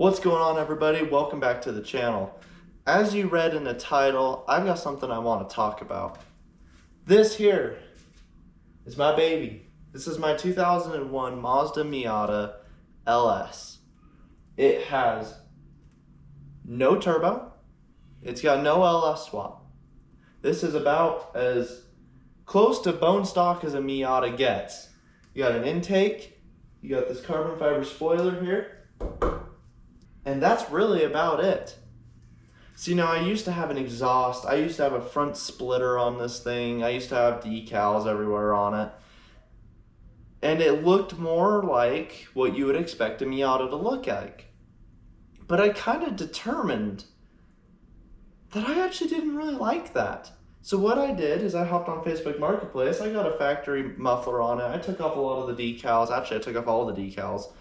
What's going on, everybody? Welcome back to the channel. As you read in the title, I've got something I want to talk about. This here is my baby. This is my 2001 Mazda Miata LS. It has no turbo. It's got no LS swap. This is about as close to bone stock as a Miata gets. You got an intake, you got this carbon fiber spoiler here, and that's really about it. See, now I used to have an exhaust. I used to have a front splitter on this thing. I used to have decals everywhere on it. And it looked more like what you would expect a Miata to look like. But I kind of determined that I actually didn't really like that. So what I did is I hopped on Facebook Marketplace. I got a factory muffler on it. I took off a lot of the decals. Actually, I took off all the decals.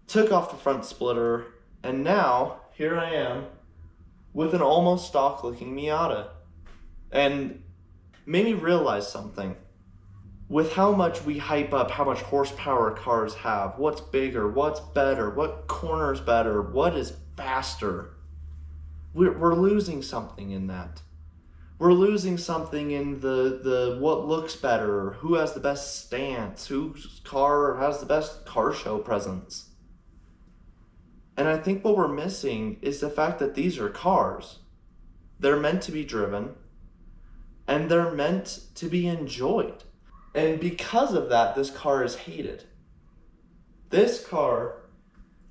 Took off the front splitter, and now here I am with an almost stock looking Miata. And made me realize something. With how much we hype up how much horsepower cars have, what's bigger, what's better, what corner's better, what is faster, we're losing something in that. We're losing something in the what looks better, who has the best stance, whose car has the best car show presence. And I think what we're missing is the fact that these are cars. They're meant to be driven, and they're meant to be enjoyed. And because of that, this car is hated. This car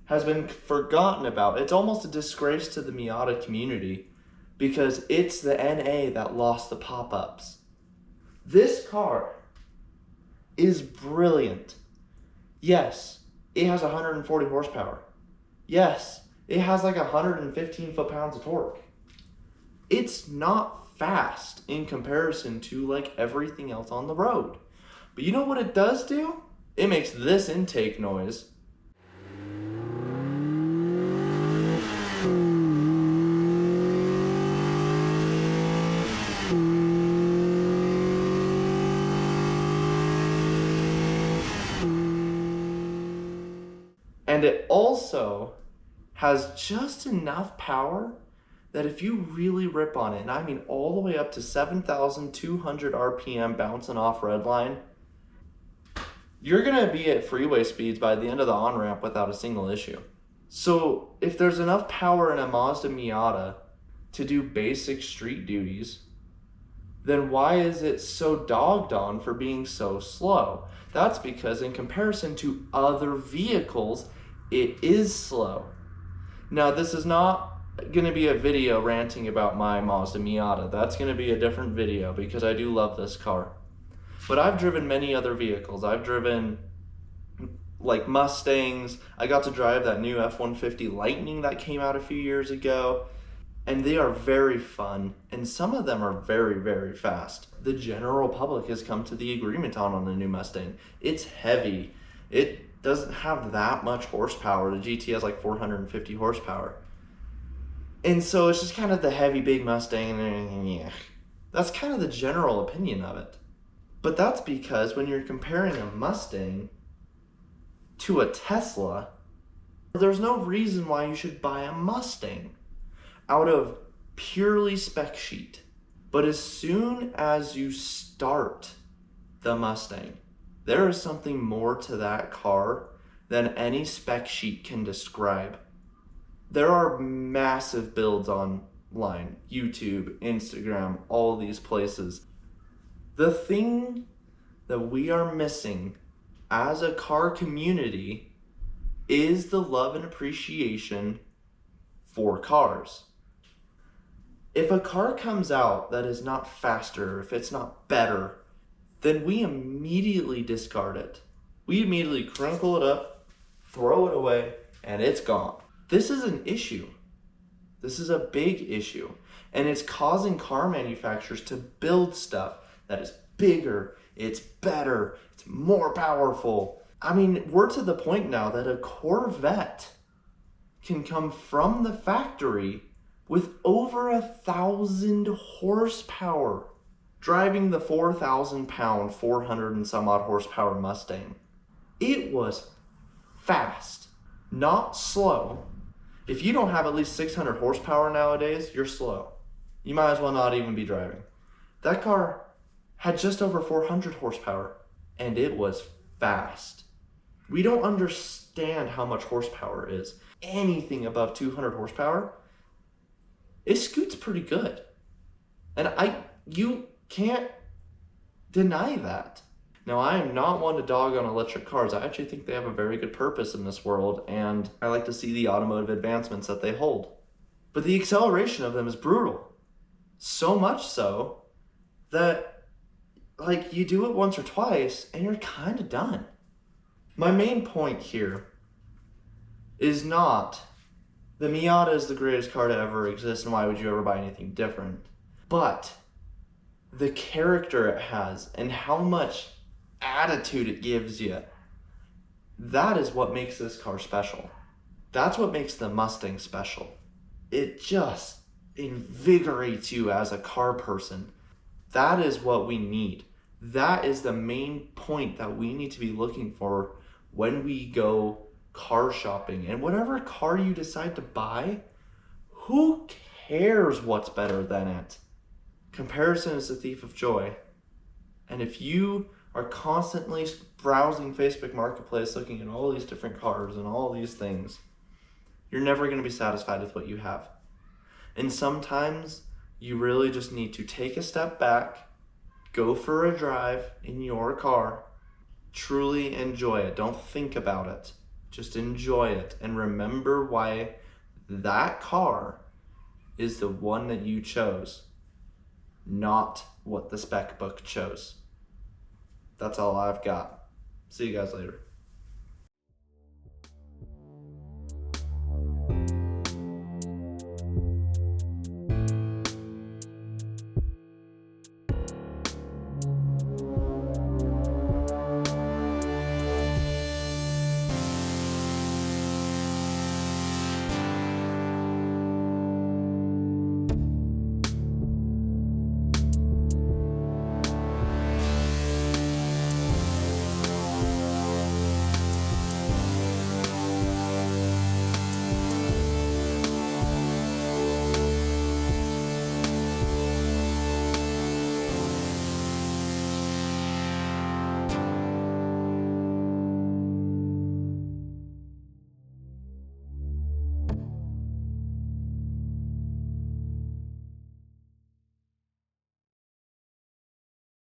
has been forgotten about. It's almost a disgrace to the Miata community because it's the NA that lost the pop-ups. This car is brilliant. Yes, it has 140 horsepower. Yes, it has like 115 foot-pounds of torque. It's not fast in comparison to like everything else on the road. But you know what it does do? It makes this intake noise. And it also has just enough power that if you really rip on it, and I mean all the way up to 7,200 RPM bouncing off redline, you're gonna be at freeway speeds by the end of the on-ramp without a single issue. So if there's enough power in a Mazda Miata to do basic street duties, then why is it so dogged on for being so slow? That's because in comparison to other vehicles, it is slow. Now, this is not going to be a video ranting about my Mazda Miata. That's going to be a different video because I do love this car. But I've driven many other vehicles. I've driven like Mustangs. I got to drive that new F-150 Lightning that came out a few years ago. And they are very fun. And some of them are very, very fast. The general public has come to the agreement on the new Mustang. It's heavy. It doesn't have that much horsepower. The GT has like 450 horsepower. And so it's just kind of the heavy big Mustang. Yeah. That's kind of the general opinion of it. But that's because when you're comparing a Mustang to a Tesla, there's no reason why you should buy a Mustang out of purely spec sheet. But as soon as you start the Mustang, there is something more to that car than any spec sheet can describe. There are massive builds online, YouTube, Instagram, all these places. The thing that we are missing as a car community is the love and appreciation for cars. If a car comes out that is not faster, if it's not better, then we immediately discard it. We immediately crinkle it up, throw it away, and it's gone. This is an issue. This is a big issue. And it's causing car manufacturers to build stuff that is bigger, it's better, it's more powerful. I mean, we're to the point now that a Corvette can come from the factory with over 1,000 horsepower, driving the 4,000 pound, 400 and some odd horsepower Mustang. It was fast, not slow, If you don't have at least 600 horsepower nowadays, you're slow. You might as well not even be driving. That car had just over 400 horsepower, and it was fast. We don't understand how much horsepower is. Anything above 200 horsepower, it scoots pretty good. And you can't deny that. Now, I am not one to dog on electric cars. I actually think they have a very good purpose in this world, and I like to see the automotive advancements that they hold. But the acceleration of them is brutal. So much so that, like, you do it once or twice, and you're kind of done. My main point here is not the Miata is the greatest car to ever exist, and why would you ever buy anything different? But the character it has and how much attitude it gives you, that is what makes this car special. That's what makes the Mustang special. It just invigorates you as a car person. That is what we need. That is the main point that we need to be looking for when we go car shopping. And whatever car you decide to buy, who cares what's better than it? Comparison is the thief of joy. And if you are constantly browsing Facebook Marketplace looking at all these different cars and all these things, you're never going to be satisfied with what you have. And sometimes you really just need to take a step back, go for a drive in your car, truly enjoy it. Don't think about it. Just enjoy it and remember why that car is the one that you chose, not what the spec book chose. That's all I've got. See you guys later.